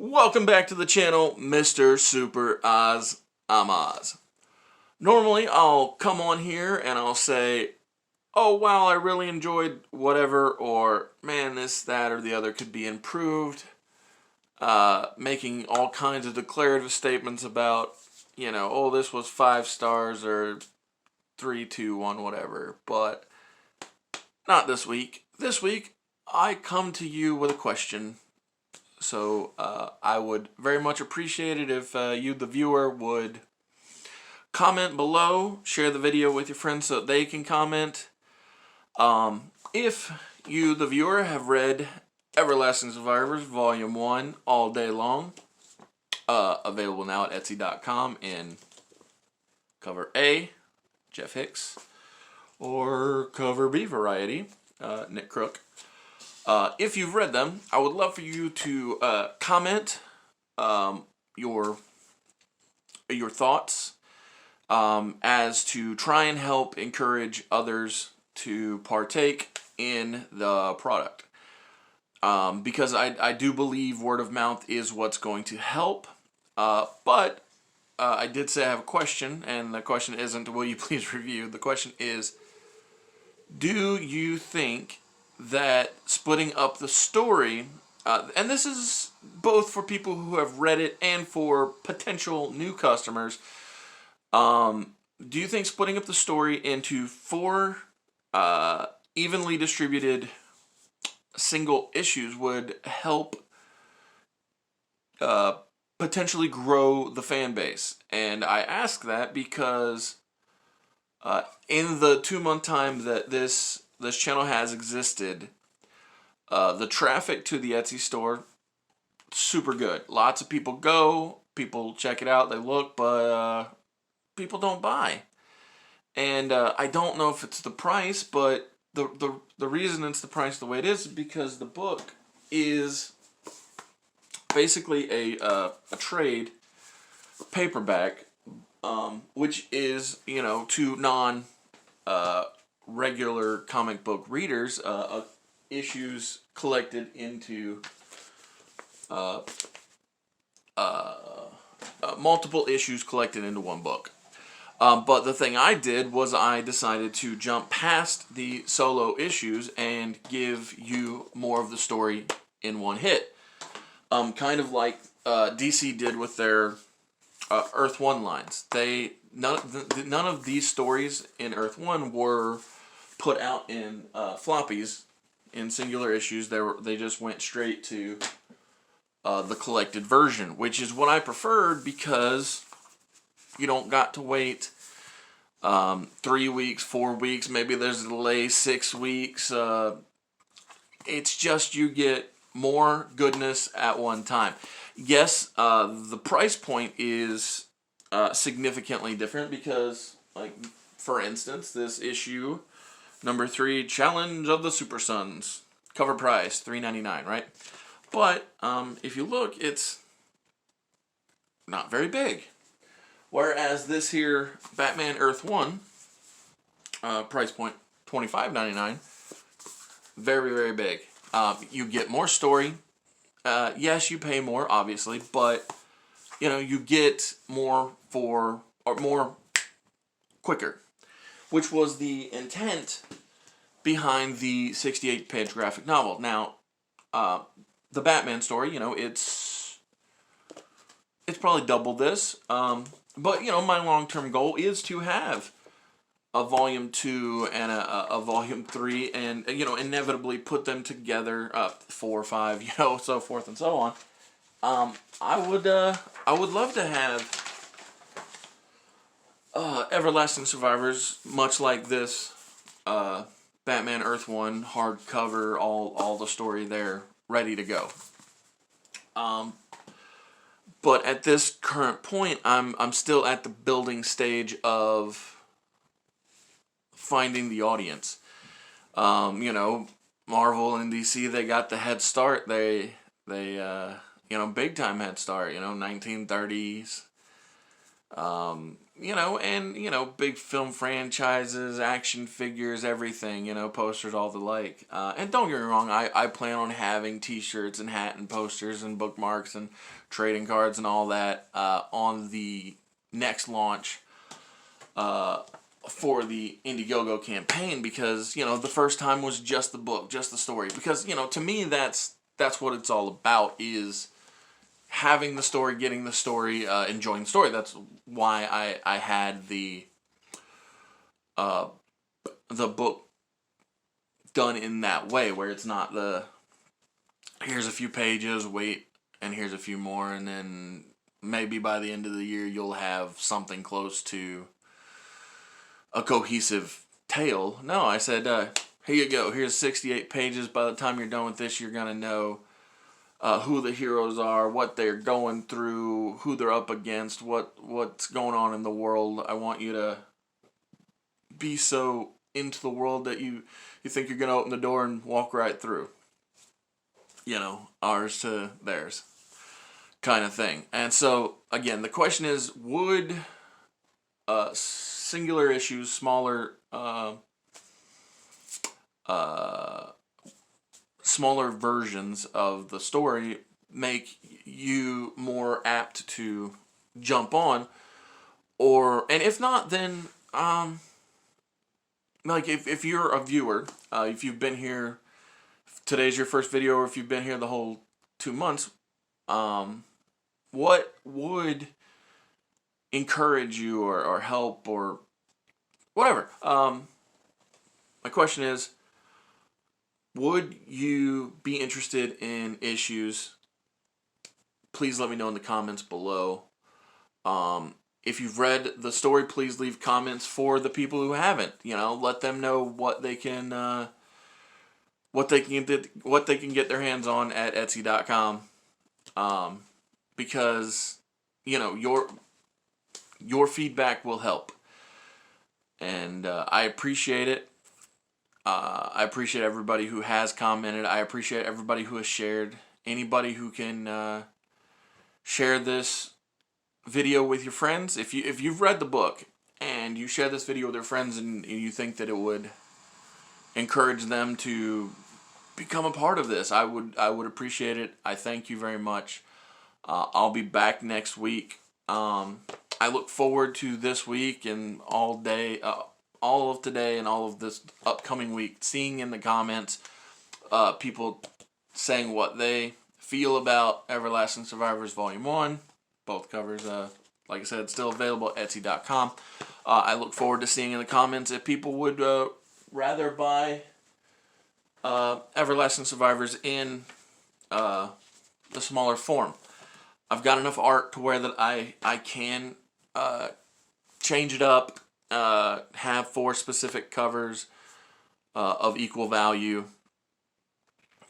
Welcome back to the channel, Mr. Super Oz. I'm Oz. Normally, I'll come on here and I'll say, oh wow, I really enjoyed whatever, or man, this, that, or the other could be improved. Making all kinds of declarative statements about, oh, this was 5 stars or 3, 2, 1, whatever. But not this week. This week, I come to you with a question. So I would very much appreciate it if you, the viewer, would comment below, share the video with your friends so that they can comment. If you, the viewer, have read Everlasting Survivors Volume 1 all day long, available now at Etsy.com in cover A, Jeff Hicks, or cover B variety, Nick Crook. If you've read them, I would love for you to comment your thoughts as to try and help encourage others to partake in the product. Because I do believe word of mouth is what's going to help. But I did say I have a question, and the question isn't, will you please review? The question is, do you think that splitting up the story, and this is both for people who have read it and for potential new customers, do you think splitting up the story into 4 evenly distributed single issues would help potentially grow the fan base? And I ask that because in the 2-month time that this channel has existed, the traffic to the Etsy store, super good. Lots of people go, people check it out, they look, but people don't buy. And I don't know if it's the price, but the reason it's the price the way it is because the book is basically a trade paperback, which is, to non regular comic book readers, issues collected into multiple issues collected into one book. But the thing I did was I decided to jump past the solo issues and give you more of the story in one hit. Kind of like DC did with their Earth 1 lines. None of these stories in Earth 1 were put out in floppies in singular issues. They just went straight to the collected version, which is what I preferred because you don't got to wait 3 weeks, 4 weeks, maybe there's a delay, 6 weeks. It's just you get more goodness at one time. Yes, the price point is significantly different because, like, for instance, this issue, number 3, Challenge of the Super Sons, cover price, $3.99, right? But if you look, it's not very big. Whereas this here, Batman Earth 1, price point $25.99, very, very big. You get more story. Yes, you pay more, obviously, but you get more more quicker, which was the intent behind the 68-page graphic novel. Now, the Batman story, it's probably double this, but my long-term goal is to have a volume 2 and a volume 3, and inevitably put them together, 4, 5, so forth and so on. I would love to have Everlasting Survivors, much like this Batman Earth 1 hardcover, all the story there ready to go. But at this current point, I'm still at the building stage of finding the audience. Marvel and DC, they got the head start. They big time head start. 1930s. You know, and, you know, big film franchises, action figures, everything, you know, posters, all the like. And don't get me wrong, I plan on having t-shirts and hat and posters and bookmarks and trading cards and all that on the next launch for the Indiegogo campaign, because, you know, the first time was just the book, just the story. Because, you know, to me, that's what it's all about, is having the story, getting the story, enjoying the story. That's why I had the book done in that way, where it's not the here's a few pages, wait, and here's a few more, and then maybe by the end of the year you'll have something close to a cohesive tale. No, I said, here you go. Here's 68 pages. By the time you're done with this, you're going to know who the heroes are, what they're going through, who they're up against, what's going on in the world. I want you to be so into the world that you think you're going to open the door and walk right through. You know, ours to theirs kind of thing. And so, again, the question is, would singular issues, smaller smaller versions of the story make you more apt to jump on? Or, and if not, then like if you're a viewer, if you've been here, today's your first video, or if you've been here the whole 2 months, what would encourage you or help or whatever? My question is, would you be interested in issues? Please let me know in the comments below. If you've read the story, please leave comments for the people who haven't. You know, let them know what they can get their hands on at Etsy.com. Because, you know, your feedback will help, and I appreciate it. I appreciate everybody who has commented. I appreciate everybody who has shared. Anybody who can share this video with your friends. If you've read the book and you share this video with your friends and you think that it would encourage them to become a part of this, I would appreciate it. I thank you very much. I'll be back next week. I look forward to this week and all of today and all of this upcoming week, seeing in the comments people saying what they feel about Everlasting Survivors Volume 1. Both covers, like I said, still available at Etsy.com. I look forward to seeing in the comments if people would rather buy Everlasting Survivors in the smaller form. I've got enough art to where that I can change it up, have 4 specific covers of equal value.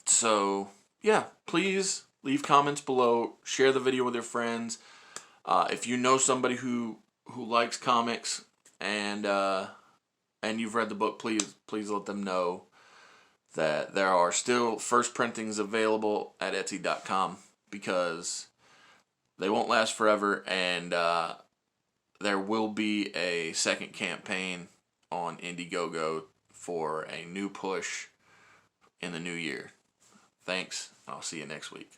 So, yeah, please leave comments below. Share the video with your friends. If you know somebody who likes comics and you've read the book, please let them know that there are still first printings available at Etsy.com, because they won't last forever, and there will be a second campaign on Indiegogo for a new push in the new year. Thanks. I'll see you next week.